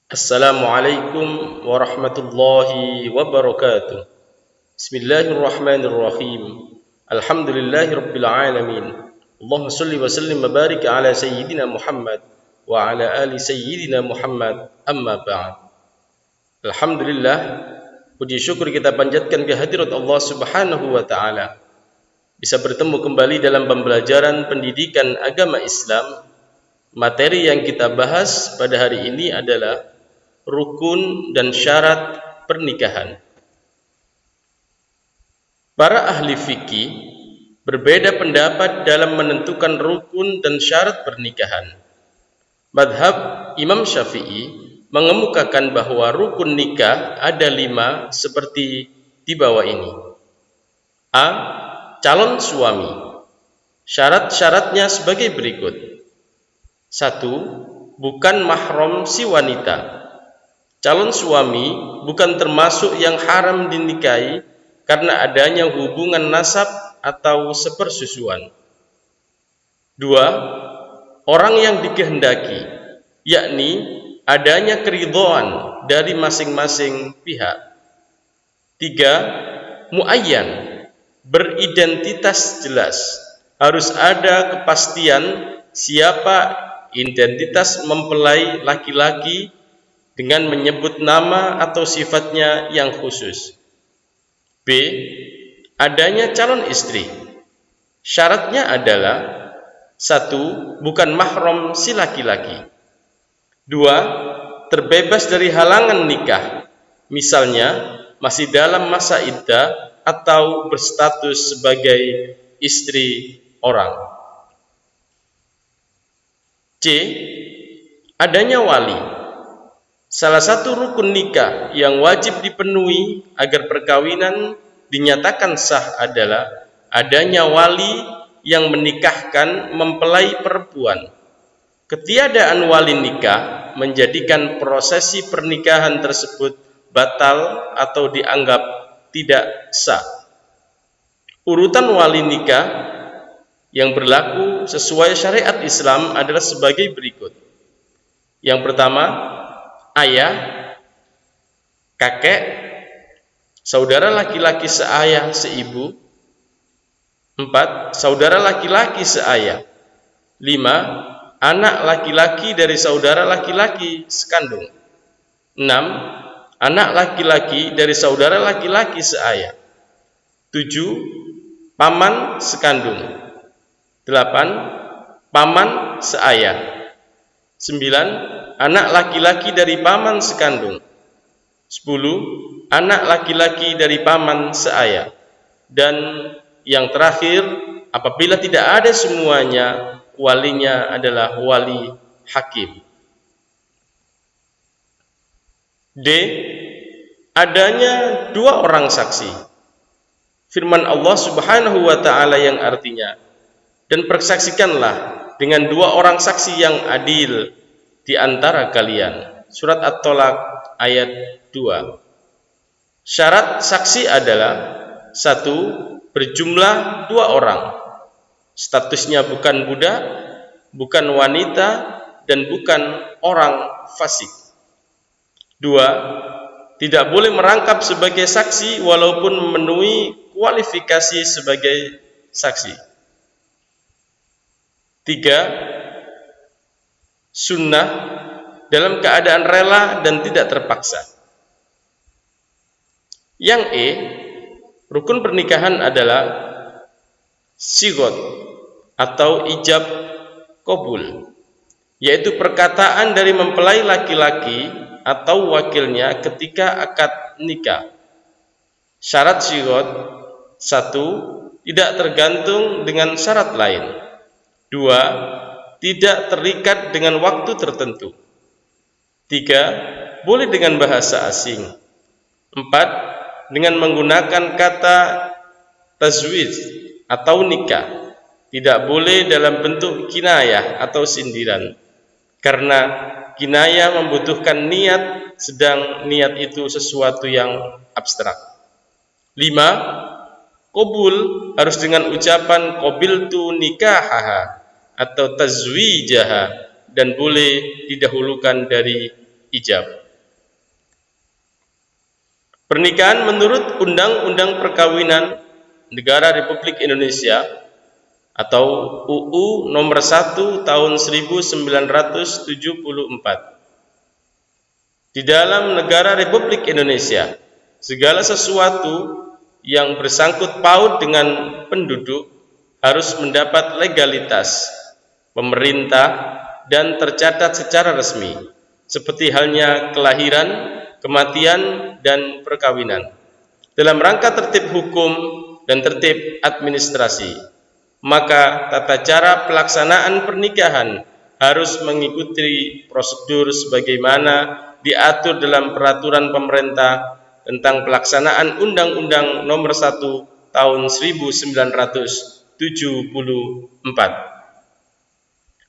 Assalamualaikum warahmatullahi wabarakatuh. Bismillahirrahmanirrahim. Alhamdulillahi rabbil alamin. Allahumma salli wa sallim wa barik ala sayyidina Muhammad wa ala ali sayyidina Muhammad, amma ba'd. Alhamdulillah, puji syukur kita panjatkan kehadirat Allah Subhanahu wa taala. Bisa bertemu kembali dalam pembelajaran pendidikan agama Islam. Materi yang kita bahas pada hari ini adalah rukun dan syarat pernikahan. Para ahli fikih berbeda pendapat dalam menentukan rukun dan syarat pernikahan. Madhab Imam Syafi'i mengemukakan bahwa rukun nikah ada 5 seperti di bawah ini. A. Calon suami. Syarat-syaratnya sebagai berikut. 1. Bukan mahram si wanita. Calon suami bukan termasuk yang haram dinikahi karena adanya hubungan nasab atau sepersusuan. 2. Orang yang dikehendaki, yakni adanya keridhaan dari masing-masing pihak. 3. Muayyan, beridentitas jelas. Harus ada kepastian siapa identitas mempelai laki-laki dengan menyebut nama atau sifatnya yang khusus. B. Adanya calon istri. Syaratnya adalah 1. Bukan mahram si laki-laki. 2. Terbebas dari halangan nikah, misalnya masih dalam masa iddah atau berstatus sebagai istri orang. C. Adanya wali. Salah satu rukun nikah yang wajib dipenuhi agar perkawinan dinyatakan sah adalah adanya wali yang menikahkan mempelai perempuan. Ketiadaan wali nikah menjadikan prosesi pernikahan tersebut batal atau dianggap tidak sah. Urutan wali nikah yang berlaku sesuai syariat Islam adalah sebagai berikut. Yang pertama, ayah, kakek, saudara laki-laki seayah seibu. 4. Saudara laki-laki seayah. 5. Anak laki-laki dari saudara laki-laki sekandung. 6. Anak laki-laki dari saudara laki-laki seayah. 7. Paman sekandung. 8. Paman seayah. 9. Anak laki-laki dari paman sekandung. 10. Anak laki-laki dari paman seayah. Dan yang terakhir, apabila tidak ada semuanya, walinya adalah wali hakim. D. Adanya 2 orang saksi. Firman Allah Subhanahu wa ta'ala yang artinya, dan persaksikanlah dengan 2 orang saksi yang adil di antara kalian. Surat At-Tolak ayat 2. Syarat saksi adalah 1. Berjumlah 2 orang. Statusnya bukan budak, bukan wanita, dan bukan orang fasik. 2. Tidak boleh merangkap sebagai saksi walaupun memenuhi kualifikasi sebagai saksi. 3. Sunnah dalam keadaan rela dan tidak terpaksa. Yang E, rukun pernikahan adalah sigot atau ijab qabul, yaitu perkataan dari mempelai laki-laki atau wakilnya ketika akad nikah. Syarat sigot: 1. Tidak tergantung dengan syarat lain. 2. Tidak terikat dengan waktu tertentu. 3. Boleh dengan bahasa asing. 4. Dengan menggunakan kata tazwij atau nikah. Tidak boleh dalam bentuk kinayah atau sindiran, karena kinayah membutuhkan niat, sedang niat itu sesuatu yang abstrak. 5. Qabul harus dengan ucapan qabiltu nikahaha atau tazwijaha, dan boleh didahulukan dari ijab. Pernikahan menurut Undang-Undang Perkawinan Negara Republik Indonesia atau UU nomor 1 tahun 1974. Di dalam negara Republik Indonesia, segala sesuatu yang bersangkut paut dengan penduduk harus mendapat legalitas pemerintah dan tercatat secara resmi, seperti halnya kelahiran, kematian, dan perkawinan. Dalam rangka tertib hukum dan tertib administrasi, maka tata cara pelaksanaan pernikahan harus mengikuti prosedur sebagaimana diatur dalam peraturan pemerintah tentang pelaksanaan Undang-Undang nomor 1 tahun 1974.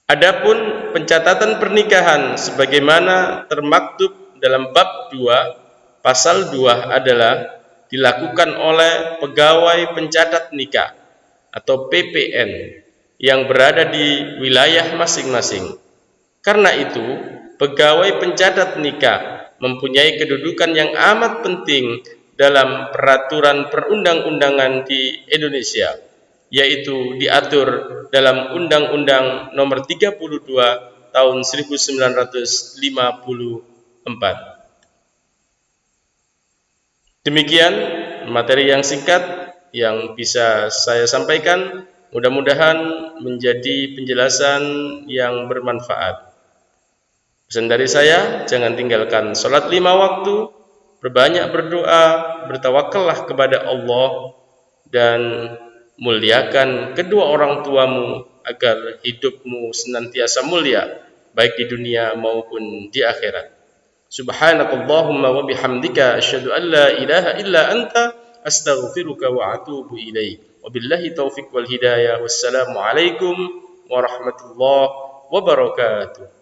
Adapun pencatatan pernikahan sebagaimana termaktub dalam bab 2 pasal 2 adalah dilakukan oleh pegawai pencatat nikah atau PPN yang berada di wilayah masing-masing. Karena itu, pegawai pencatat nikah mempunyai kedudukan yang amat penting dalam peraturan perundang-undangan di Indonesia, yaitu diatur dalam Undang-Undang nomor 32 tahun 1954. Demikian materi yang singkat yang bisa saya sampaikan, mudah-mudahan menjadi penjelasan yang bermanfaat. Pesan dari saya, jangan tinggalkan sholat 5 waktu, berbanyak berdoa, bertawakallah kepada Allah, dan muliakan kedua orang tuamu agar hidupmu senantiasa mulia, baik di dunia maupun di akhirat. Subhanakallahumma wa bihamdika asyhadu an la ilaha illa anta astaghfiruka wa atubu ilaik. Wabillahi taufiq wal hidayah. Wassalamu alaikum warahmatullahi wabarakatuh.